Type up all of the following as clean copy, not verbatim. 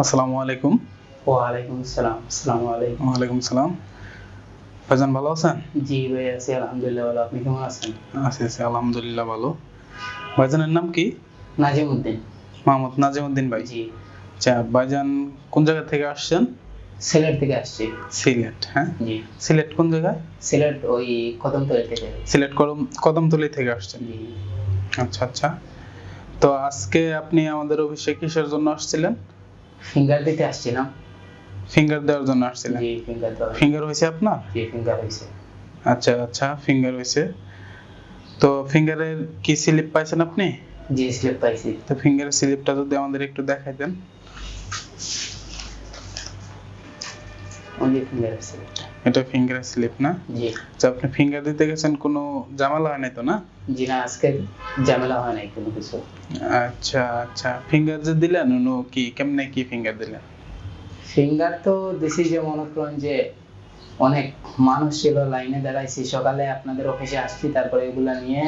আসসালামু আলাইকুম। ওয়ালাইকুম আসসালাম। আসসালামু আলাইকুম। ওয়ালাইকুম সালাম। ভাইজান ভালো আছেন? জি ভাই আছি আলহামদুলিল্লাহ ভালো। আপনি কেমন আছেন? আছি আলহামদুলিল্লাহ ভালো। ভাইজানের নাম কি? নাজিমউদ্দিন। মোহাম্মদ নাজিমউদ্দিন ভাই। জি। আচ্ছা ভাইজান কোন জায়গা থেকে আসছেন? সিলেট থেকে আসছি। সিলেট, হ্যাঁ? জি। সিলেট কোন জায়গায়? সিলেট ওই কদমতলী থেকে। সিলেট কদমতলী থেকে আসছেন। জি। আচ্ছা। তো আজকে আপনি আমাদের অফিসে কিসের জন্য আসছিলেন? ফিঙ্গার দিতে আসছিলাম। ফিঙ্গার দেওয়ার জন্য আসছিলেন? জি ফিঙ্গার দেওয়া। ফিঙ্গার হয়েছে আপনার? জি ফিঙ্গার হয়েছে। আচ্ছা ফিঙ্গার হয়েছে। তো ফিঙ্গারের কি স্লিপ পাইছেন আপনি? জি স্লিপ পাইছি। তো ফিঙ্গারের স্লিপটা যদি আমাদের একটু দেখাইতেন। ওই যে ফিঙ্গার আছে। এটা ফিঙ্গারের স্লিপ না? জি। আচ্ছা আপনি ফিঙ্গার দিতে গেছেন, কোনো ঝামেলা হয় নাই তো না? জি না আজকে ঝামেলা হয় নাই কোনো কিছু। আচ্ছা ফিঙ্গার যে দিলেন কেমনে কি ফিঙ্গার দিলেন? ফিঙ্গার তো দিছি যে মনে করেন যে অনেক মানুষ ছিল লাইনে দাঁড়াইছি, সকালে আপনাদের অফিসে আসছি, তারপরে এগুলা নিয়ে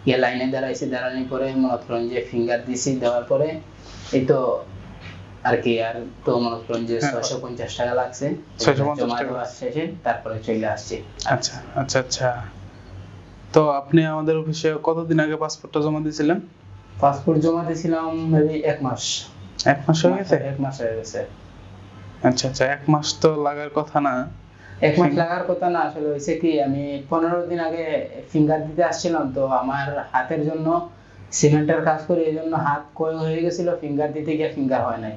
গিয়ে লাইনে দাঁড়াইছি, দাঁড়ানোর পরে মনে করেন যে ফিঙ্গার দিছি, দেওয়ার পরে এই তো আর কি আর তো মনে করেন যে 650 টাকা লাগছে 650 টাকা শেষে তারপরে চলে আসছি। আচ্ছা। তো আপনি আমাদের অফিসে কতদিন আগে পাসপোর্টটা জমা দিয়েছিলেন? পাসপোর্ট জমা দিয়েছিলাম এই 1 মাস। 1 মাস হয়ে গেছে? 1 মাস হয়ে গেছে। আচ্ছা 1 মাস তো লাগার কথা না। 1 মাস লাগার কথা না, আসলে হয়েছে কি আমি 15 দিন আগে ফিঙ্গার দিতে আসছিলাম, তো আমার হাতের জন্য সিমেন্টের কাজ করি, এই জন্য হাত ক্ষয় হয়ে গেছিল, ফিঙ্গার দিতে গিয়ে ফিঙ্গার হয় নাই।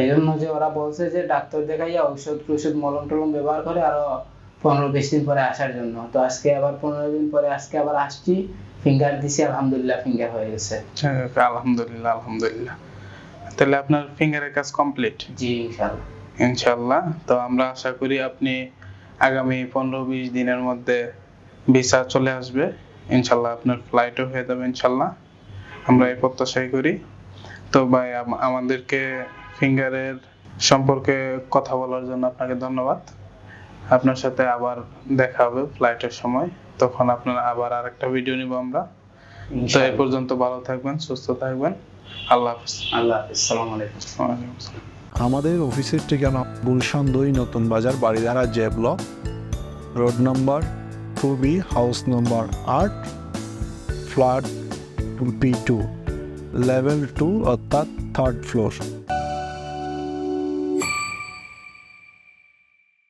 এই জন্য যে ওরা বলছে যে ডাক্তার দেখাইয়া ওষুধ মলম টলম ব্যবহার করে আরো 15-20 দিন পরে আসার জন্য। তো আজকে আবার 15 দিন পরে আজকে আবার আসছি, ফিঙ্গার দিছি, আলহামদুলিল্লাহ ফিঙ্গার হয়ে গেছে। আলহামদুলিল্লাহ। তাহলে আপনার ফিঙ্গারের কাজ কমপ্লিট? জি ইনশাআল্লাহ। তো আমরা আশা করি আপনি আগামী 15-20 দিনের মধ্যে ভিসা চলে আসবে ইনশাআল্লাহ, আপনার ফ্লাইটও হয়ে যাবে ইনশাআল্লাহ, আমরা এই প্রত্যাশাই করি। তো ভাই আমাদেরকে ফিঙ্গারের সম্পর্কে কথা বলার জন্য আপনাকে ধন্যবাদ। আপনার সাথে আবার দেখা হবে ফ্লাইটের সময়, তখন আপনার আবার আরেকটা ভিডিও নিব আমরা। তো এই পর্যন্ত ভালো থাকবেন, সুস্থ থাকবেন। আল্লাহ হাফেজ। আসসালামু আলাইকুম। ওয়ালাইকুম আসসালাম। আমাদের অফিসের ঠিকানা গুলশান 2 নতুন বাজার, Baridhara J block, road number 2B, house number 8, flat B2, level 2 অর্থাৎ 3rd ফ্লোর।